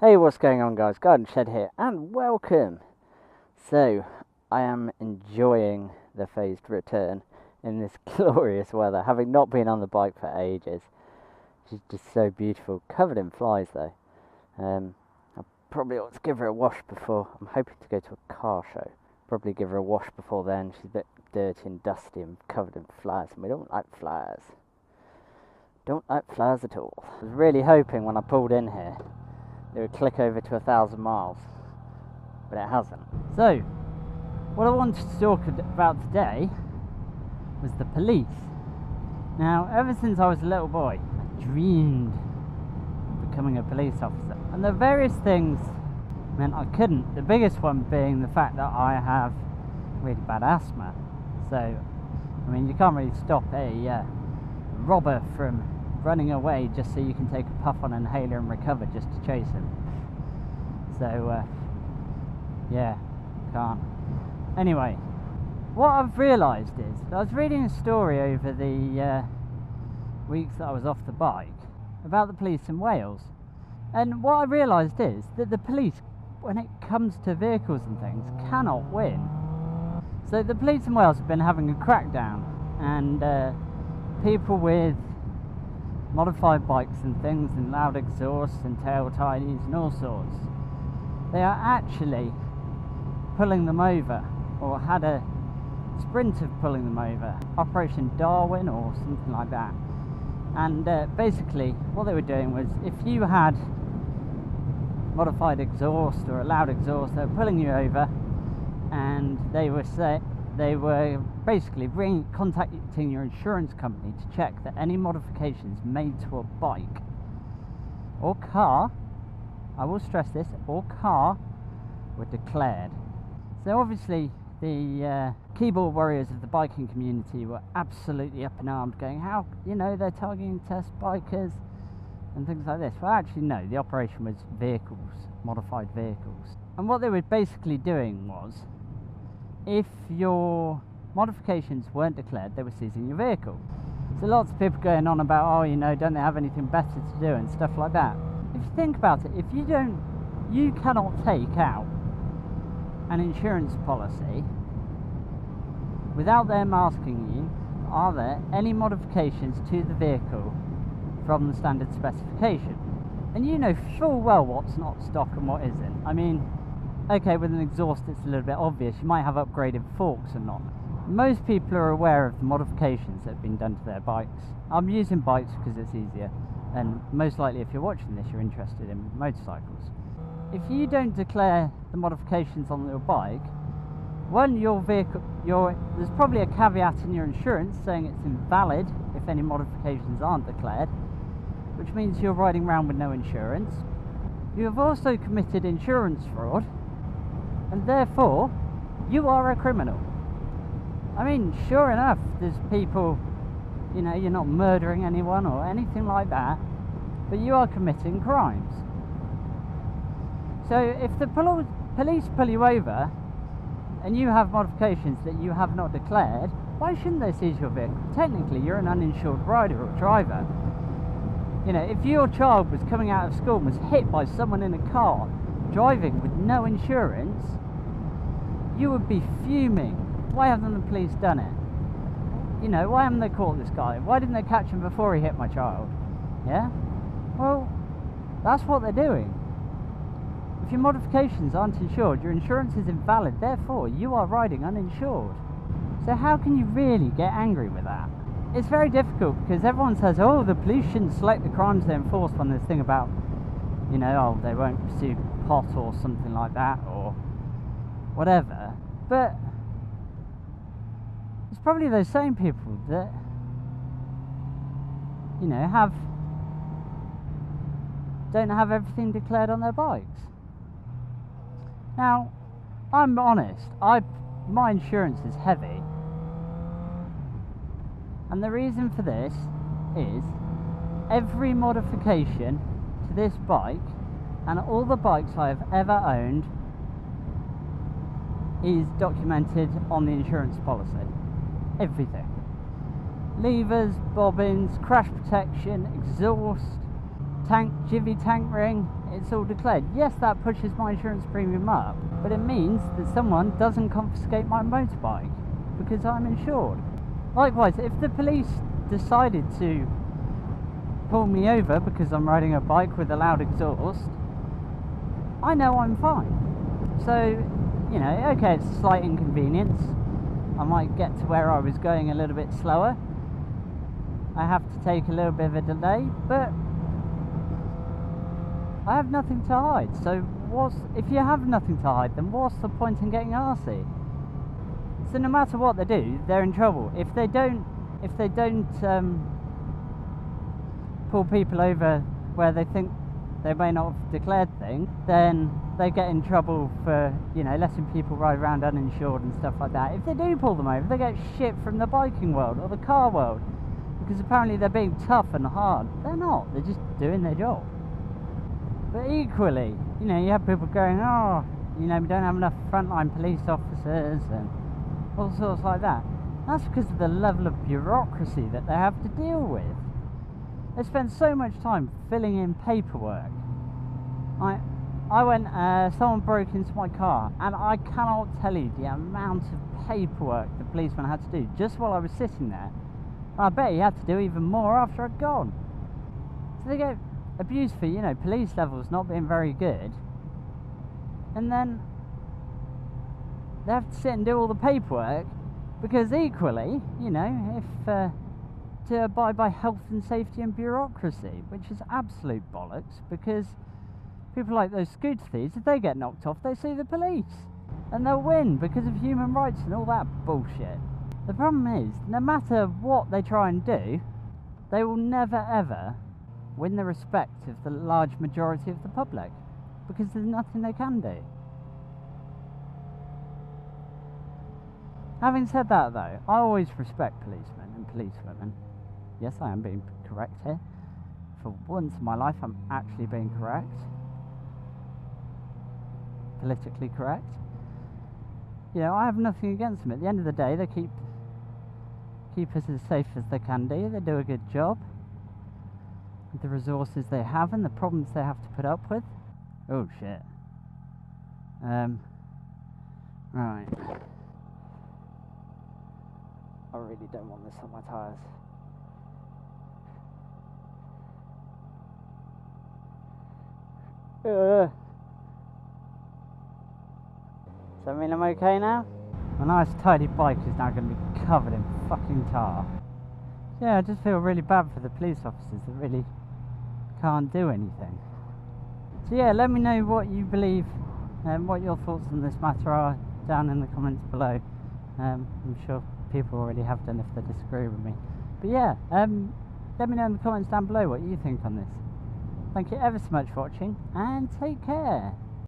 Hey, what's going on, guys? Garden Shed here, and welcome! So, I am enjoying the phased return in this glorious weather, having not been on the bike for ages. She's just so beautiful, covered in flies though. I probably ought to give her a wash before. I'm hoping to go to a car show. Probably give her a wash before then. She's a bit dirty and dusty and covered in flies, and we don't like flies. Don't like flies at all. I was really hoping when I pulled in here it would click over to 1,000 miles, but it hasn't. So, what I wanted to talk about today was the police. Now, ever since I was a little boy, I dreamed of becoming a police officer, and the various things meant I couldn't. The biggest one being the fact that I have really bad asthma. So, I mean, you can't really stop a robber from running away just so you can take a puff on an inhaler and recover just to chase him. So, yeah, can't. Anyway, what I've realised is, I was reading a story over the weeks that I was off the bike about the police in Wales, and what I realised is that the police, when it comes to vehicles and things, cannot win. So the police in Wales have been having a crackdown, and people with modified bikes and things and loud exhausts and tail tidies and all sorts, they are actually pulling them over, or had a sprint of pulling them over, Operation Darwin or something like that. And basically what they were doing was, if you had modified exhaust or a loud exhaust, they were pulling you over, and they were basically contacting your insurance company to check that any modifications made to a bike or car, I will stress this, or car, were declared. So obviously the keyboard warriors of the biking community were absolutely up in arms, going, how, they're targeting test bikers and things like this. Well, actually no, the operation was vehicles, modified vehicles. And what they were basically doing was, if your modifications weren't declared, they were seizing your vehicle. So lots of people going on about, don't they have anything better to do and stuff like that. If you think about it, if you cannot take out an insurance policy without them asking you, are there any modifications to the vehicle from the standard specification? And you know full well what's not stock and what isn't. I mean, okay, with an exhaust it's a little bit obvious, you might have upgraded forks and not. Most people are aware of the modifications that have been done to their bikes. I'm using bikes because it's easier, and most likely if you're watching this you're interested in motorcycles. If you don't declare the modifications on your bike, one, there's probably a caveat in your insurance saying it's invalid if any modifications aren't declared, which means you're riding around with no insurance. You have also committed insurance fraud, and therefore you are a criminal. I mean, sure enough, there's people, you're not murdering anyone or anything like that, but you are committing crimes. So if the police pull you over and you have modifications that you have not declared, why shouldn't they seize your vehicle? Technically you're an uninsured rider or driver. If your child was coming out of school and was hit by someone in a car driving with no insurance, you would be fuming. Why haven't the police done it? Why haven't they caught this guy? Why didn't they catch him before he hit my child? Yeah? Well, that's what they're doing. If your modifications aren't insured, your insurance is invalid, therefore you are riding uninsured. So how can you really get angry with that? It's very difficult because everyone says, oh, the police shouldn't select the crimes they enforce, when this thing about, oh, they won't pursue pot or something like that or whatever. But it's probably those same people that, don't have everything declared on their bikes. Now, I'm honest, my insurance is heavy. And the reason for this is every modification to this bike and all the bikes I have ever owned is documented on the insurance policy. Everything. Levers, bobbins, crash protection, exhaust, jivvy tank ring, it's all declared. Yes, that pushes my insurance premium up, but it means that someone doesn't confiscate my motorbike because I'm insured. Likewise, if the police decided to pull me over because I'm riding a bike with a loud exhaust, I know I'm fine. So, you know, okay, it's a slight inconvenience. I might get to where I was going a little bit slower. I have to take a little bit of a delay, but I have nothing to hide. So if you have nothing to hide, then what's the point in getting arsey? So no matter what they do, they're in trouble. If they don't pull people over where they think they may not have declared things, then they get in trouble for, you know, letting people ride around uninsured and stuff like that. If they do pull them over, they get shit from the biking world or the car world, because apparently they're being tough and hard. They're not, they're just doing their job. But equally, you know, you have people going, oh, you know, we don't have enough frontline police officers and all sorts like that. That's because of the level of bureaucracy that they have to deal with. They spend so much time filling in paperwork. Someone broke into my car, and I cannot tell you the amount of paperwork the policeman had to do just while I was sitting there. I bet he had to do even more after I'd gone. So they get abused for, you know, police levels not being very good, and then they have to sit and do all the paperwork because equally, you know, if to abide by health and safety and bureaucracy, which is absolute bollocks, because people like those scooter thieves, if they get knocked off, they sue the police and they'll win because of human rights and all that bullshit. The problem is, no matter what they try and do, they will never ever win the respect of the large majority of the public, because there's nothing they can do. Having said that though, I always respect policemen and policewomen. Yes, I am being correct here. For once in my life, I'm actually being correct. Politically correct. You know, I have nothing against them. At the end of the day, they keep us as safe as they can do. They do a good job with the resources they have and the problems they have to put up with. Oh shit. Right. I really don't want this on my tyres. Does that mean I'm okay now? My nice tidy bike is now going to be covered in fucking tar. Yeah, I just feel really bad for the police officers that really can't do anything. So yeah, let me know what you believe and what your thoughts on this matter are down in the comments below. I'm sure people already have done if they disagree with me. But yeah, let me know in the comments down below what you think on this. Thank you ever so much for watching, and take care.